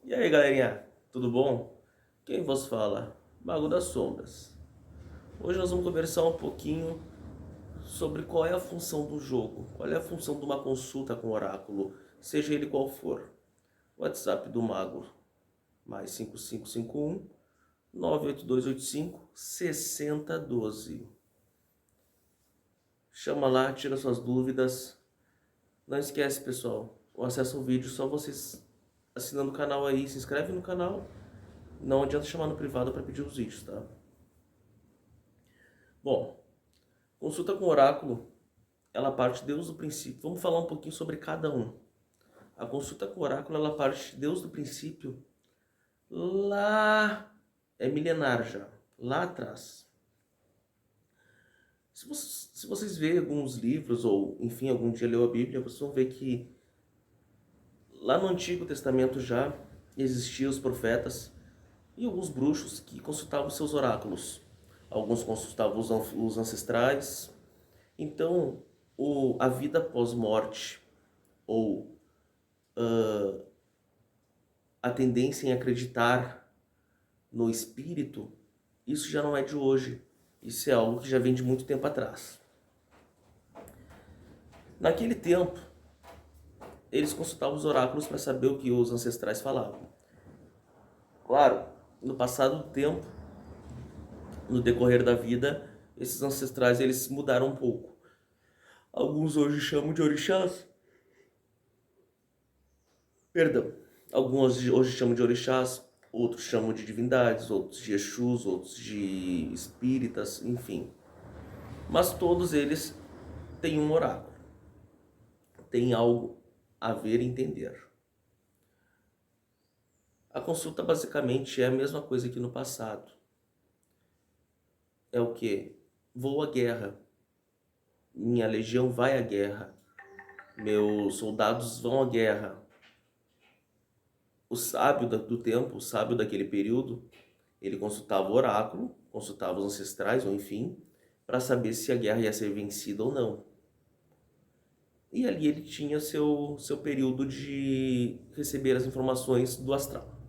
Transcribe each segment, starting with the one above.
E aí, galerinha, tudo bom? Quem vos fala? Mago das Sombras. Hoje nós vamos conversar um pouquinho sobre qual é a função do jogo, qual é a função de uma consulta com o oráculo, seja ele qual for. WhatsApp do Mago, mais 5551 98285 6012. Chama lá, tira suas dúvidas. Não esquece, pessoal, o acesso ao vídeo, só vocês assinando o canal aí, se inscreve no canal. Não adianta chamar no privado para pedir os vídeos, tá? Bom, consulta com oráculo, ela parte de Deus do princípio. Vamos falar um pouquinho sobre cada um. A consulta com oráculo, ela parte de Deus do princípio, lá é milenar já, lá atrás. Se vocês verem alguns livros, ou enfim, algum dia leu a Bíblia, vocês vão ver que lá no Antigo Testamento já existiam os profetas e alguns bruxos que consultavam seus oráculos. Alguns consultavam os ancestrais. Então, a vida pós-morte, ou a tendência em acreditar no espírito, isso já não é de hoje. Isso é algo que já vem de muito tempo atrás. Naquele tempo, eles consultavam os oráculos para saber o que os ancestrais falavam. Claro, no passado do tempo, no decorrer da vida, esses ancestrais eles mudaram um pouco. Alguns hoje chamam de orixás. Perdão. Alguns hoje chamam de orixás, outros chamam de divindades, outros de Exus, outros de espíritas, enfim. Mas todos eles têm um oráculo. Têm algo a ver e entender. A consulta basicamente é a mesma coisa que no passado. É o que? Vou à guerra. Minha legião vai à guerra. Meus soldados vão à guerra. O sábio do tempo, o sábio daquele período, ele consultava o oráculo, consultava os ancestrais, ou enfim, para saber se a guerra ia ser vencida ou não. E ali ele tinha seu período de receber as informações do astral.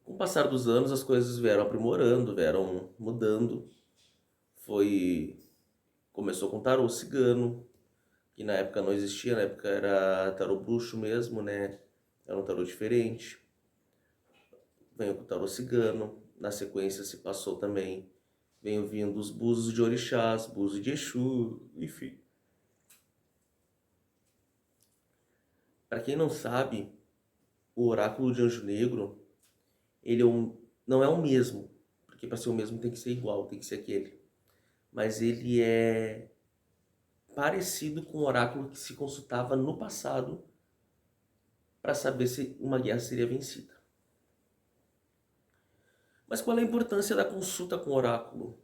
Com o passar dos anos, as coisas vieram aprimorando, vieram mudando. Começou com tarô cigano, que na época não existia, na época era tarô bruxo mesmo, né? Era um tarô diferente. Veio com o tarô cigano, na sequência se passou também, veio vindo os búzios de orixás, búzio de Exu, enfim. Para quem não sabe, o oráculo de Anjo Negro, ele não é o mesmo, porque para ser o mesmo tem que ser igual, tem que ser aquele. Mas ele é parecido com o oráculo que se consultava no passado para saber se uma guerra seria vencida. Mas qual é a importância da consulta com o oráculo?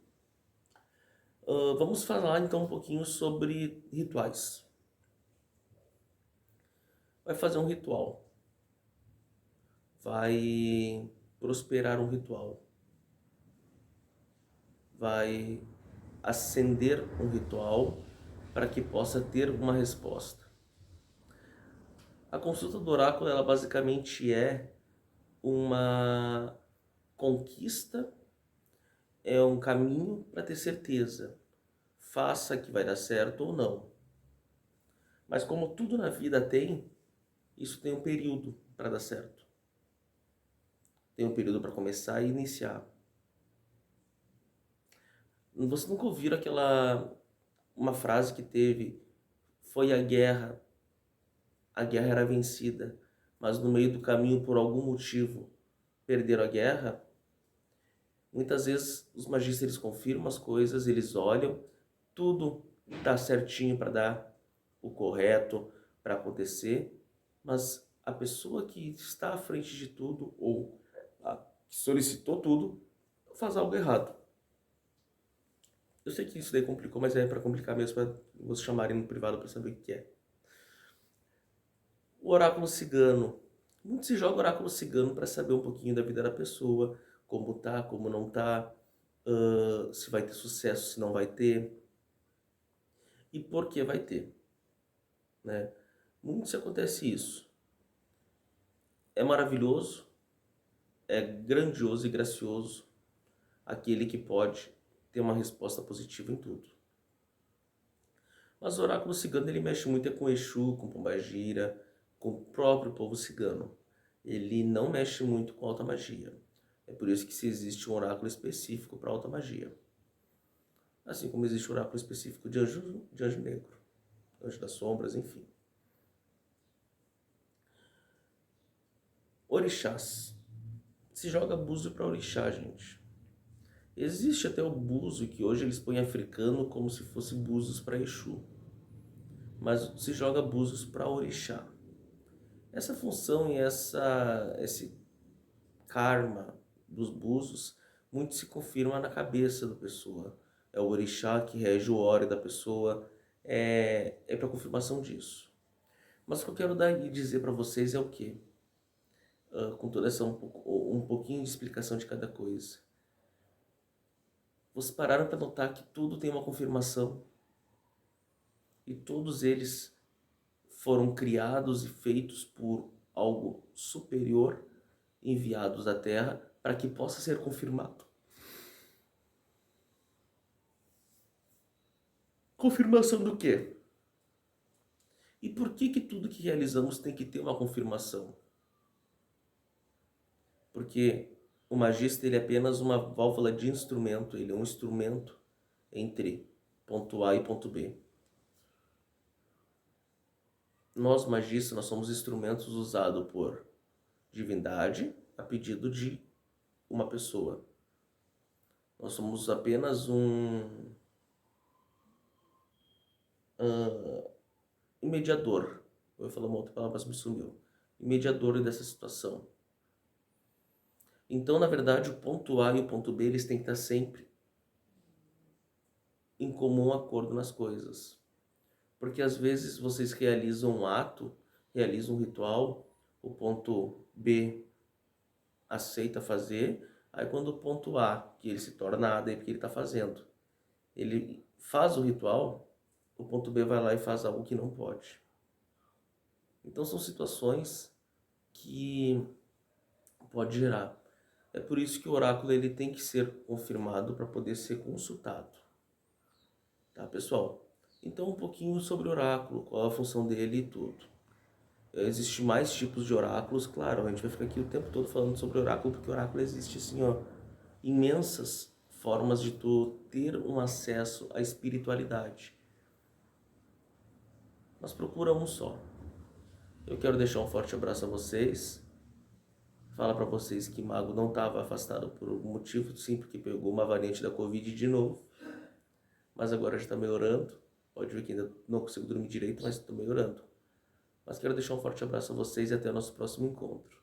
Vamos falar então um pouquinho sobre rituais. Vai fazer um ritual. Vai prosperar um ritual. Vai acender um ritual para que possa ter uma resposta. A consulta do oráculo, ela basicamente é uma conquista, é um caminho para ter certeza. Faça que vai dar certo ou não. Mas como tudo na vida tem, isso tem um período para dar certo. Tem um período para começar e iniciar. Você nunca ouviu uma frase que teve, foi a guerra era vencida, mas no meio do caminho, por algum motivo, perderam a guerra? Muitas vezes os magistas eles confirmam as coisas, eles olham, tudo está certinho para dar o correto, para acontecer, mas a pessoa que está à frente de tudo, ou a que solicitou tudo, faz algo errado. Eu sei que isso daí complicou, mas é para complicar mesmo, para vocês chamarem no privado para saber o que é. O oráculo cigano. Muito se joga oráculo cigano para saber um pouquinho da vida da pessoa, como tá, como não tá, se vai ter sucesso, se não vai ter, e por que vai ter, né? Muito se acontece isso. É maravilhoso, é grandioso e gracioso aquele que pode ter uma resposta positiva em tudo. Mas o oráculo cigano ele mexe muito com Exu, com Pombagira, com o próprio povo cigano. Ele não mexe muito com alta magia. É por isso que se existe um oráculo específico para alta magia. Assim como existe um oráculo específico de anjo negro, anjo das sombras, enfim. Orixás. Se joga búzio para orixá, gente. Existe até o búzio que hoje eles põem africano como se fosse búzios para Exu. Mas se joga búzios para orixá. Essa função e esse karma dos búzios muito se confirma na cabeça da pessoa. É o orixá que rege o ore da pessoa. É para confirmação disso. Mas o que eu quero dar e dizer para vocês é o quê? Com toda essa um pouquinho de explicação de cada coisa. Vocês pararam para notar que tudo tem uma confirmação? E todos eles foram criados e feitos por algo superior, enviados à Terra, para que possa ser confirmado. Confirmação do quê? E por que tudo que realizamos tem que ter uma confirmação? Porque o magista ele é apenas uma válvula de instrumento, ele é um instrumento entre ponto A e ponto B. Nós magistas, nós somos instrumentos usados por divindade a pedido de uma pessoa. Nós somos apenas um mediador. Eu ia falar uma outra palavra, mas me sumiu. Mediador dessa situação. Então, na verdade, o ponto A e o ponto B eles têm que estar sempre em comum acordo nas coisas. Porque às vezes vocês realizam um ato, realizam um ritual, o ponto B aceita fazer, aí quando o ponto A, que ele se torna A, daí porque ele está fazendo, ele faz o ritual, o ponto B vai lá e faz algo que não pode. Então são situações que pode gerar. É por isso que o oráculo ele tem que ser confirmado para poder ser consultado. Tá, pessoal? Então um pouquinho sobre o oráculo, qual a função dele e tudo. Existem mais tipos de oráculos, claro, a gente vai ficar aqui o tempo todo falando sobre oráculo, porque o oráculo existe assim, ó, imensas formas de tu ter um acesso à espiritualidade. Mas procura um só. Eu quero deixar um forte abraço a vocês. Fala para vocês que Mago não estava afastado por algum motivo, sim, porque pegou uma variante da Covid de novo. Mas agora já está melhorando. Pode ver que ainda não consigo dormir direito, mas estou melhorando. Mas quero deixar um forte abraço a vocês e até o nosso próximo encontro.